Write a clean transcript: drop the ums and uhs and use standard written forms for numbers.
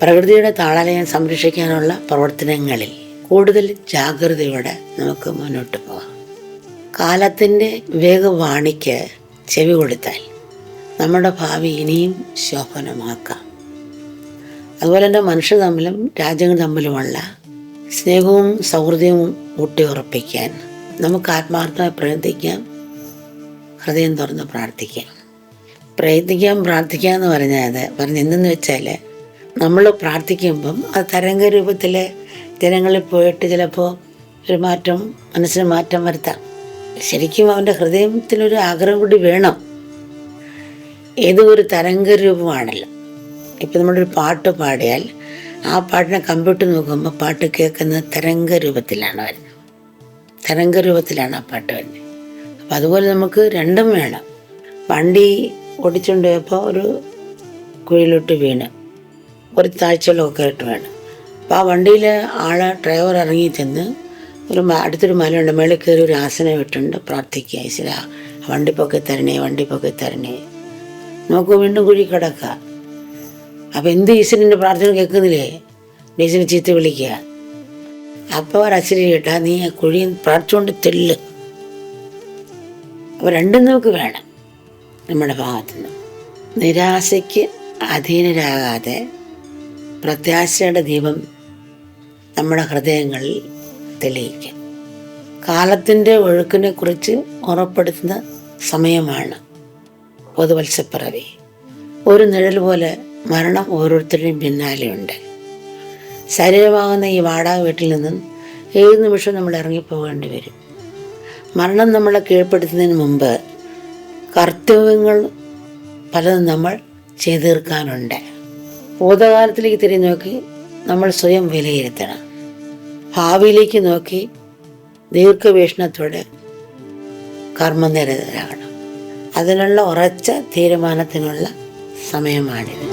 പ്രകൃതിയുടെ താളലയം സംരക്ഷിക്കാനുള്ള പ്രവർത്തനങ്ങളിൽ കൂടുതൽ ജാഗ്രതയോടെ നമുക്ക് മുന്നോട്ട് പോകാം. കാലത്തിൻ്റെ വേഗവാണിക്ക് ചെവി കൊടുത്താൽ നമ്മുടെ ഭാവി ഇനിയും ശോഭനമാക്കാം. അതുപോലെ തന്നെ മനുഷ്യർ തമ്മിലും രാജ്യങ്ങൾ തമ്മിലുമുള്ള സ്നേഹവും സൗഹൃദവും ഊട്ടിയുറപ്പിക്കാൻ നമുക്ക് ആത്മാർത്ഥമായി പ്രയത്നിക്കാം, ഹൃദയം തുറന്ന് പ്രാർത്ഥിക്കാം. പ്രാർത്ഥിക്കുക എന്ന് പറഞ്ഞ് എന്തെന്ന് വെച്ചാൽ, നമ്മൾ പ്രാർത്ഥിക്കുമ്പം അത് തരംഗ രൂപത്തിൽ ജനങ്ങളിൽ പോയിട്ട് ചിലപ്പോൾ ഒരു മാറ്റം, മനസ്സിന് മാറ്റം വരുത്താം. ശരിക്കും അവൻ്റെ ഹൃദയത്തിലൊരു ആഗ്രഹം കൂടി വേണം. ഏതോ ഒരു തരംഗ രൂപമാണല്ലോ. ഇപ്പം നമ്മളൊരു പാട്ട് പാടിയാൽ ആ പാട്ടിനെ കമ്പ്യൂട്ടർ നോക്കുമ്പോൾ പാട്ട് കേൾക്കുന്നത് തരംഗ രൂപത്തിലാണ് വരുന്നത്. തരംഗ രൂപത്തിലാണ് ആ പാട്ട് വരുന്നത്. അപ്പം അതുപോലെ നമുക്ക് രണ്ടും വേണം. വണ്ടി ഓടിച്ചുകൊണ്ട് പോയപ്പോൾ ഒരു കുഴിയിലോട്ട് വീണ് ഒരു താഴ്ചകളൊക്കെ ആയിട്ട് വേണം. അപ്പോൾ ആ വണ്ടിയിൽ ഡ്രൈവർ ഇറങ്ങി ചെന്ന് അടുത്തൊരു മലയുണ്ട്, മേളിൽ കയറി ഒരു ആസനം ഇട്ടുണ്ട്, പ്രാർത്ഥിക്കുക, ഈശ്വര വണ്ടി പൊക്കി തരണേ. നമുക്ക് വീണ്ടും കുഴി കിടക്കുക. അപ്പം എന്ത് ഈശ്വരൻ്റെ പ്രാർത്ഥന കേൾക്കുന്നില്ലേ, ഈശ്വരനെ ചീത്ത വിളിക്കുക. അപ്പോൾ ഒരശ്ശരി കേട്ടാ നീ ആ കുഴി പ്രാർത്ഥിച്ചുകൊണ്ട് തെല്ല്. അപ്പോൾ രണ്ടും നമുക്ക് വേണം നമ്മുടെ ഭാഗത്തുനിന്ന്. നിരാശയ്ക്ക് അധീനരാകാതെ പ്രത്യാശയുടെ ദീപം നമ്മുടെ ഹൃദയങ്ങളിൽ തെളിയിക്കുക. കാലത്തിൻ്റെ ഒഴുക്കിനെ കുറിച്ച് ഉറപ്പെടുത്തുന്ന സമയമാണ് പുതുവത്സരപ്പിറവി. ഒരു നിഴൽ പോലെ മരണം ഓരോരുത്തരുടെയും പിന്നാലെയുണ്ട്. ശരീരമാകുന്ന ഈ വാടക വീട്ടിൽ നിന്നും ഏത് നിമിഷവും നമ്മൾ ഇറങ്ങിപ്പോകേണ്ടി വരും. മരണം നമ്മളെ കീഴ്പ്പെടുത്തുന്നതിന് മുമ്പ് കർത്തവ്യങ്ങൾ പലതും നമ്മൾ ചെയ്തു തീർക്കാനുണ്ട്. ഭൂതകാലത്തിലേക്ക് തിരിഞ്ഞു നോക്കി നമ്മൾ സ്വയം വിലയിരുത്തണം. ഭാവിയിലേക്ക് നോക്കി ദീർഘവീക്ഷണത്തോടെ കർമ്മനിരതരാകണം. അതിനുള്ള ഉറച്ച തീരുമാനത്തിനുള്ള സമയമാണിത്.